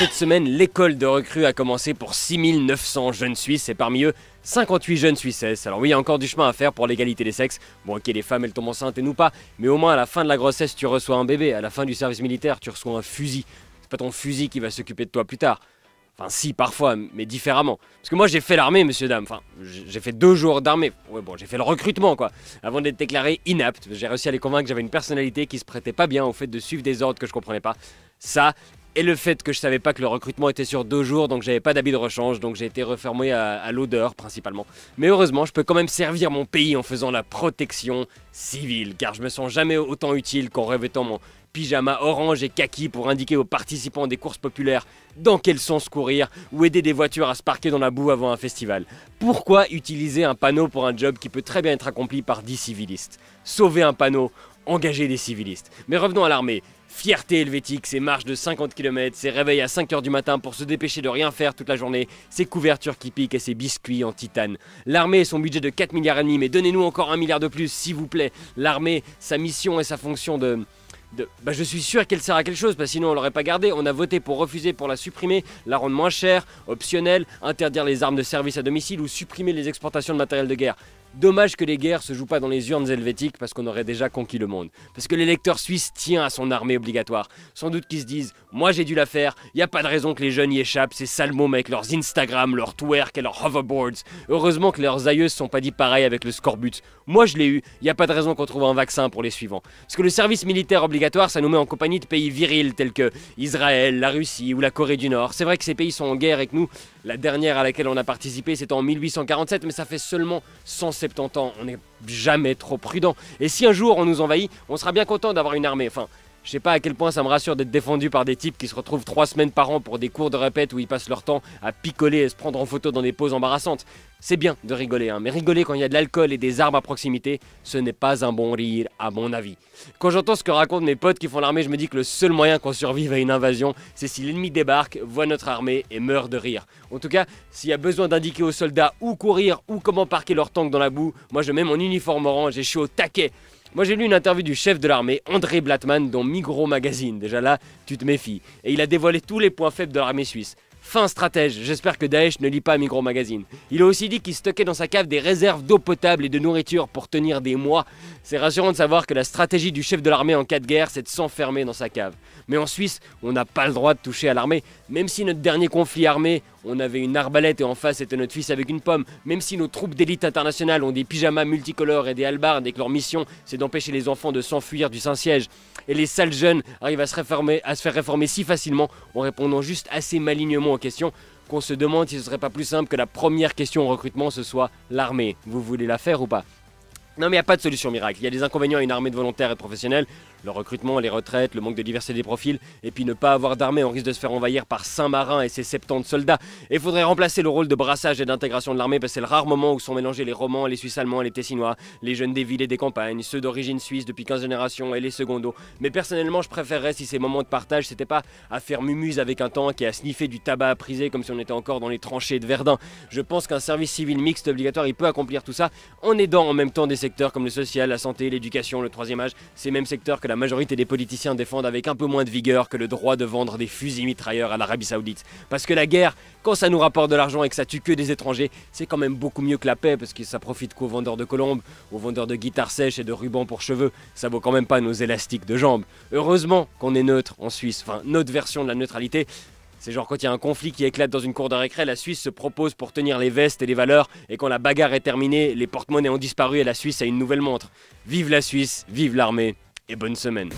Cette semaine, l'école de recrues a commencé pour 6900 jeunes Suisses et parmi eux, 58 jeunes Suissesses. Alors oui, il y a encore du chemin à faire pour l'égalité des sexes. Bon ok, les femmes elles tombent enceintes et nous pas, mais au moins à la fin de la grossesse tu reçois un bébé, à la fin du service militaire tu reçois un fusil. C'est pas ton fusil qui va s'occuper de toi plus tard. Enfin si, parfois, mais différemment. Parce que moi j'ai fait l'armée, monsieur, dame. Enfin, j'ai fait 2 jours d'armée. Ouais bon, j'ai fait le recrutement quoi. Avant d'être déclaré inapte, j'ai réussi à les convaincre que j'avais une personnalité qui se prêtait pas bien au fait de suivre des ordres que je comprenais pas. Ça, et le fait que je savais pas que le recrutement était sur 2 jours, donc j'avais pas d'habit de rechange, donc j'ai été refermé à l'odeur principalement. Mais heureusement, je peux quand même servir mon pays en faisant la protection civile, car je me sens jamais autant utile qu'en revêtant mon pyjama orange et kaki pour indiquer aux participants des courses populaires dans quel sens courir ou aider des voitures à se parquer dans la boue avant un festival. Pourquoi utiliser un panneau pour un job qui peut très bien être accompli par 10 civilistes? Sauver un panneau, engager des civilistes. Mais revenons à l'armée. Fierté helvétique, ses marches de 50 km, ses réveils à 5h du matin pour se dépêcher de rien faire toute la journée, ses couvertures qui piquent et ses biscuits en titane. L'armée et son budget de 4 milliards et demi, mais donnez-nous encore 1 milliard de plus s'il vous plaît. L'armée, sa mission et sa fonction je suis sûr qu'elle sert à quelque chose, parce que sinon on l'aurait pas gardée. On a voté pour refuser pour la supprimer, la rendre moins chère, optionnelle, interdire les armes de service à domicile ou supprimer les exportations de matériel de guerre. Dommage que les guerres se jouent pas dans les urnes helvétiques parce qu'on aurait déjà conquis le monde. Parce que l'électeur suisse tient à son armée obligatoire. Sans doute qu'ils se disent, moi j'ai dû la faire, y a pas de raison que les jeunes y échappent, ces sales mômes avec leurs Instagram, leurs twerk et leurs hoverboards. Heureusement que leurs aïeux se sont pas dit pareil avec le scorbut. Moi je l'ai eu, y a pas de raison qu'on trouve un vaccin pour les suivants. Parce que le service militaire obligatoire, ça nous met en compagnie de pays virils tels que Israël, la Russie ou la Corée du Nord. C'est vrai que ces pays sont en guerre avec nous. La dernière à laquelle on a participé c'était en 1847, mais ça fait seulement 170 ans. On n'est jamais trop prudent. Et si un jour on nous envahit, on sera bien content d'avoir une armée. Enfin, je sais pas à quel point ça me rassure d'être défendu par des types qui se retrouvent 3 semaines par an pour des cours de répète où ils passent leur temps à picoler et se prendre en photo dans des poses embarrassantes. C'est bien de rigoler, hein, mais rigoler quand il y a de l'alcool et des armes à proximité, ce n'est pas un bon rire, à mon avis. Quand j'entends ce que racontent mes potes qui font l'armée, je me dis que le seul moyen qu'on survive à une invasion, c'est si l'ennemi débarque, voit notre armée et meurt de rire. En tout cas, s'il y a besoin d'indiquer aux soldats où courir ou comment parquer leur tank dans la boue, moi je mets mon uniforme orange et je suis au taquet. Moi j'ai lu une interview du chef de l'armée, André Blattmann, dans Migros Magazine. Déjà là, tu te méfies. Et il a dévoilé tous les points faibles de l'armée suisse. Fin stratège, j'espère que Daesh ne lit pas Migros Magazine. Il a aussi dit qu'il stockait dans sa cave des réserves d'eau potable et de nourriture pour tenir des mois. C'est rassurant de savoir que la stratégie du chef de l'armée en cas de guerre, c'est de s'enfermer dans sa cave. Mais en Suisse, on n'a pas le droit de toucher à l'armée. Même si notre dernier conflit armé, on avait une arbalète et en face c'était notre fils avec une pomme. Même si nos troupes d'élite internationale ont des pyjamas multicolores et des hallebardes et que leur mission c'est d'empêcher les enfants de s'enfuir du Saint-Siège. Et les sales jeunes arrivent à se faire réformer si facilement en répondant juste assez malignement aux questions qu'on se demande si ce serait pas plus simple que la première question au recrutement ce soit l'armée. Vous voulez la faire ou pas? Non mais il n'y a pas de solution miracle, il y a des inconvénients à une armée de volontaires et de professionnels, le recrutement, les retraites, le manque de diversité des profils, et puis ne pas avoir d'armée, on risque de se faire envahir par Saint-Marin et ses 70 soldats. Et il faudrait remplacer le rôle de brassage et d'intégration de l'armée parce que c'est le rare moment où sont mélangés les Romans, les Suisses allemands, les Tessinois, les jeunes des villes et des campagnes, ceux d'origine suisse depuis 15 générations et les secondos. Mais personnellement je préférerais si ces moments de partage c'était pas à faire mumuse avec un tank et à sniffer du tabac à priser comme si on était encore dans les tranchées de Verdun. Je pense qu'un service civil mixte obligatoire il peut accomplir tout ça en aidant en même temps des secteurs comme le social, la santé, l'éducation, le troisième âge, ces mêmes secteurs que la majorité des politiciens défendent avec un peu moins de vigueur que le droit de vendre des fusils mitrailleurs à l'Arabie Saoudite. Parce que la guerre, quand ça nous rapporte de l'argent et que ça tue que des étrangers, c'est quand même beaucoup mieux que la paix parce que ça profite qu'aux vendeurs de colombes, aux vendeurs de guitares sèches et de rubans pour cheveux. Ça vaut quand même pas nos élastiques de jambes. Heureusement qu'on est neutre en Suisse, enfin notre version de la neutralité. C'est genre quand il y a un conflit qui éclate dans une cour de récré, la Suisse se propose pour tenir les vestes et les valeurs, et quand la bagarre est terminée, les porte-monnaies ont disparu et la Suisse a une nouvelle montre. Vive la Suisse, vive l'armée, et bonne semaine.